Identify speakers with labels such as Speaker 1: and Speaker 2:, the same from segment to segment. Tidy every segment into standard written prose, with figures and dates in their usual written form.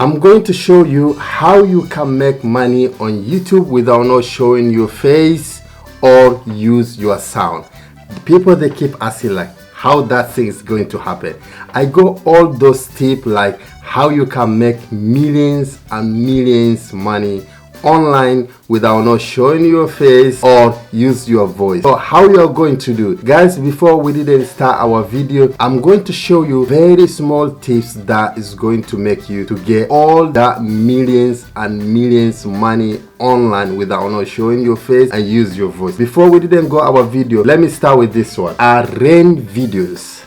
Speaker 1: I'm going to show you how you can make money on YouTube without not showing your face or use your sound. People, they keep asking like how that thing is going to happen. I go all those tips like how you can make millions and millions money online without not showing your face or use your voice. So how you are going to do it, guys? Before we didn't start our video, I'm going to show you very small tips that is going to make you to get all that millions and millions money online without not showing your face and use your voice. Before we didn't go our video, let me start with this one. Are rain videos.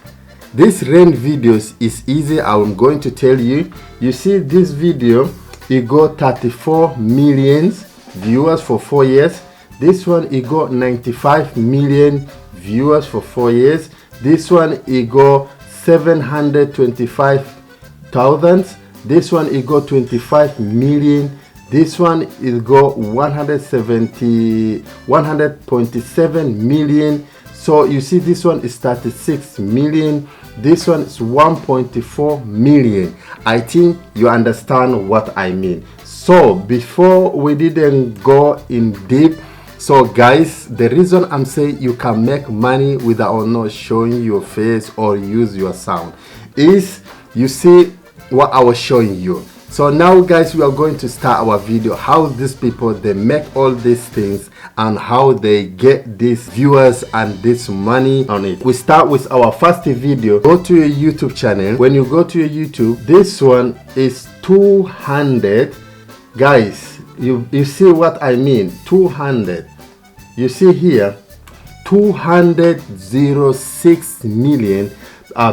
Speaker 1: This rain videos is easy. I'm going to tell you. You see this video, it got 34 million viewers for 4 years. This one it got 95 million viewers for 4 years. This one it got 725,000. This one it got 25 million. This one it got 100.7 million. So you see this one is 36 million. This one is 1.4 million. I think you understand what I mean. So before we didn't go in deep, so guys, the reason I'm saying you can make money without not showing your face or use your sound is, you see what I was showing you. So now guys, we are going to start our video how these people they make all these things and how they get these viewers and this money on it. We start with our first video. Go to your YouTube channel. When you go to your YouTube, this one is 200. Guys, you see what I mean? 200. You see here 206 million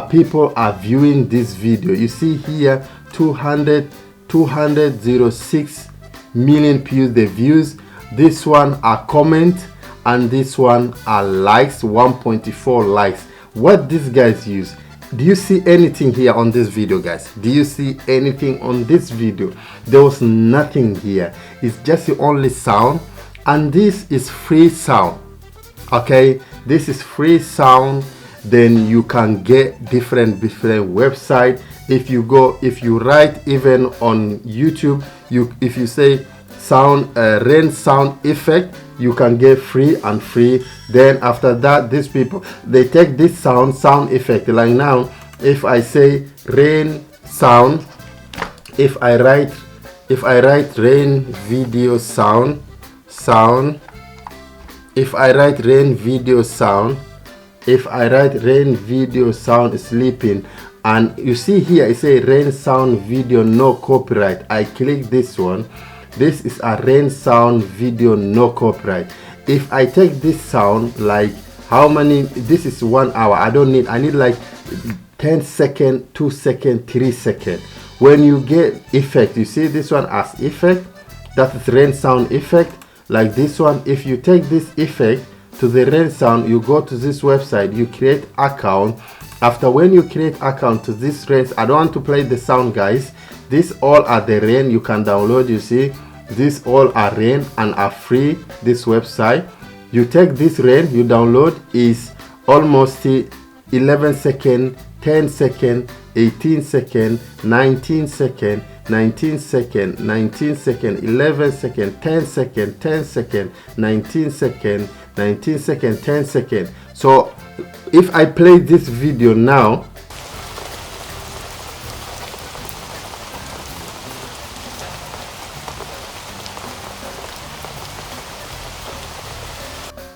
Speaker 1: people are viewing this video. You see here 206 million views. This one are comment and this one are likes, 1.4 likes. What these guys use, do you see anything here on this video, guys? Do you see anything on this video? There was nothing here. It's just the only sound, and this is free sound. Okay, this is free sound. Then you can get different website. If you write even on YouTube, if you say sound rain sound effect, you can get free. Then after that, these people they take this sound effect. Like now, if I say rain sound, if I write rain video sound, if I write rain video sound, if I write rain video sound sleeping, and you see here I say rain sound video no copyright, I click this one. This is a rain sound video no copyright. If I take this sound, like how many, this is 1 hour, I need like 10 second, 2 second, 3 second. When you get effect, you see this one as effect, that is rain sound effect. Like this one, if you take this effect to the rain sound, you go to this website, you create account. After when you create account to this rain, I don't want to play the sound, guys. These all are the rain you can download. You see, these all are rain and are free. This website, you take this rain, you download, is almost 11 second, 10 second, 18 second, 19 second, 19 second, 19 second, 11 second, 10 second, 10 second, 19 second, 19 second, 10 second. So if I play this video now,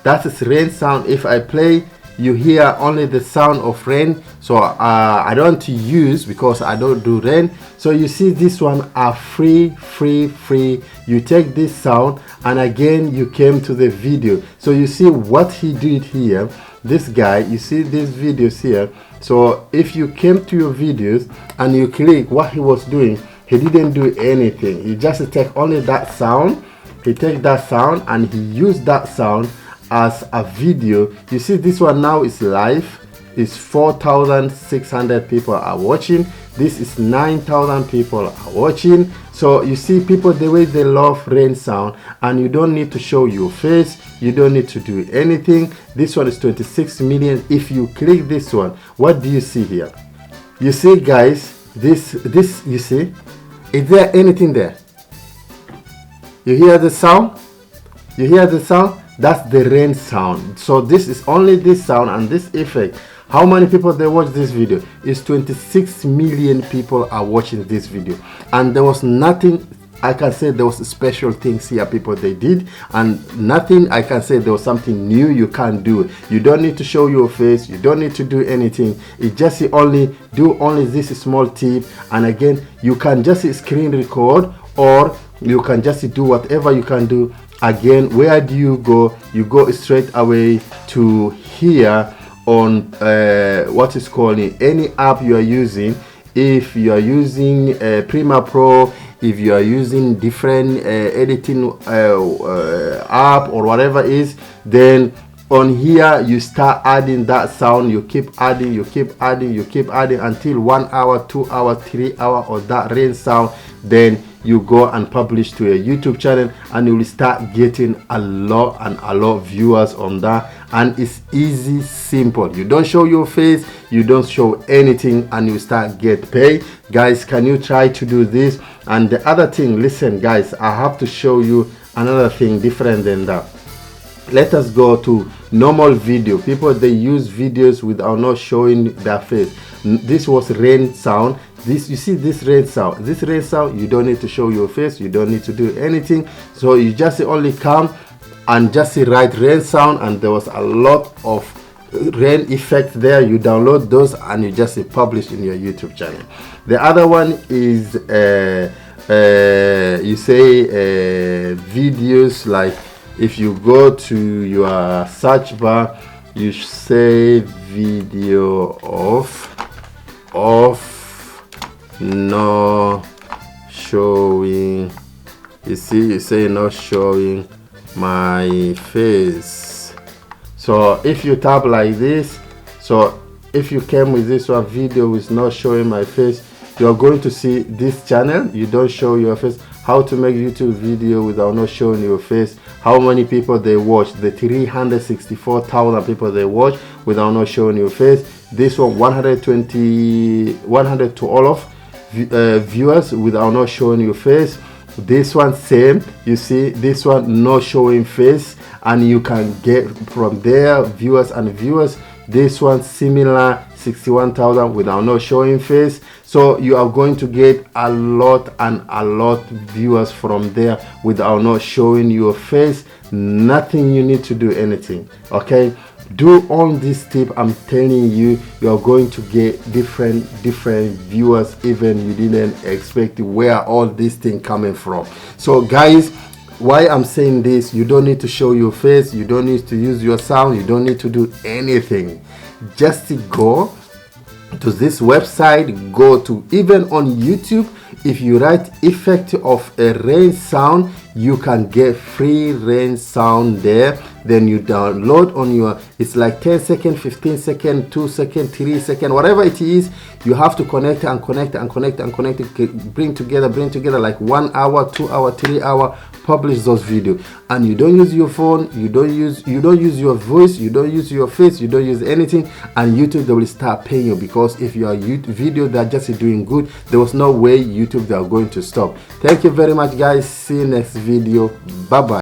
Speaker 1: that is rain sound. If I play, you hear only the sound of rain. So I don't want to use because I don't do rain. So you see this one are free. You take this sound and again you came to the video. So you see what he did here. This guy, you see these videos here. So if you came to your videos and you click what he was doing, he didn't do anything. He just take only that sound. He take that sound and he used that sound as a video. You see this one now is live. It's 4,600 people are watching. This is 9,000 people are watching. So you see people, the way they love rain sound, and you don't need to show your face, you don't need to do anything. This one is 26 million. If you click this one, what do you see here? You see, guys, this you see Is there anything there? You hear the sound? You hear the sound? That's the rain sound. So this is only this sound and this effect. How many people they watch this video? It's 26 million people are watching this video, and there was nothing I can say there was special things here people they did, and nothing I can say there was something new you can't do. You don't need to show your face, you don't need to do anything. It just only this small tip, and again you can just screen record, or you can just do whatever you can do. Again, where do you go? You go straight away to here on what is called any app you are using. If you are using Premiere Pro, if you are using different editing app or whatever is, then on here you start adding that sound. You keep adding, you keep adding, you keep adding until 1 hour, 2 hours, 3 hours of that rain sound. Then you go and publish to a YouTube channel, and you will start getting a lot of viewers on that. And it's easy, simple. You don't show your face, you don't show anything, and you start get paid. Guys, can you try to do this? And the other thing, listen guys, I have to show you another thing different than that. Let us go to normal video. People they use videos without not showing their face. This was rain sound. This, you see this rain sound, you don't need to show your face, you don't need to do anything. So you just only come and just write rain sound, and there was a lot of rain effect there. You download those and you just publish in your YouTube channel. The other one is you say videos, like if you go to your search bar, you say video of no showing. You see, you say not showing my face. So if you tap like this, so if you came with this one, video is not showing my face, you are going to see this channel. You don't show your face. How to make YouTube video without not showing your face. How many people they watch? The 364,000 people they watch without not showing your face. This one 100 to all of viewers without not showing your face. This one same. You see this one not showing face, and you can get from there viewers and viewers. This one similar 61,000 without not showing face. So you are going to get a lot viewers from there without not showing your face. Nothing you need to do anything. Okay, do all this tip. I'm telling you, you are going to get different viewers even you didn't expect where all this thing coming from. So guys, why I'm saying this, you don't need to show your face, you don't need to use your sound, you don't need to do anything. Just go to this website, go to even on YouTube. If you write effect of a rain sound, you can get free rain sound there. Then you download on your, it's like 10 second, 15 second, 2 second, 3 second, whatever it is. You have to connect and connect and connect and connect it, bring together like 1 hour, 2 hour, 3 hour. Publish those videos, and you don't use your phone, you don't use your voice, you don't use your face, you don't use anything, and YouTube they will start paying you, because if your video that just doing good, there was no way YouTube they are going to stop. Thank you very much guys. See you next video. Bye bye.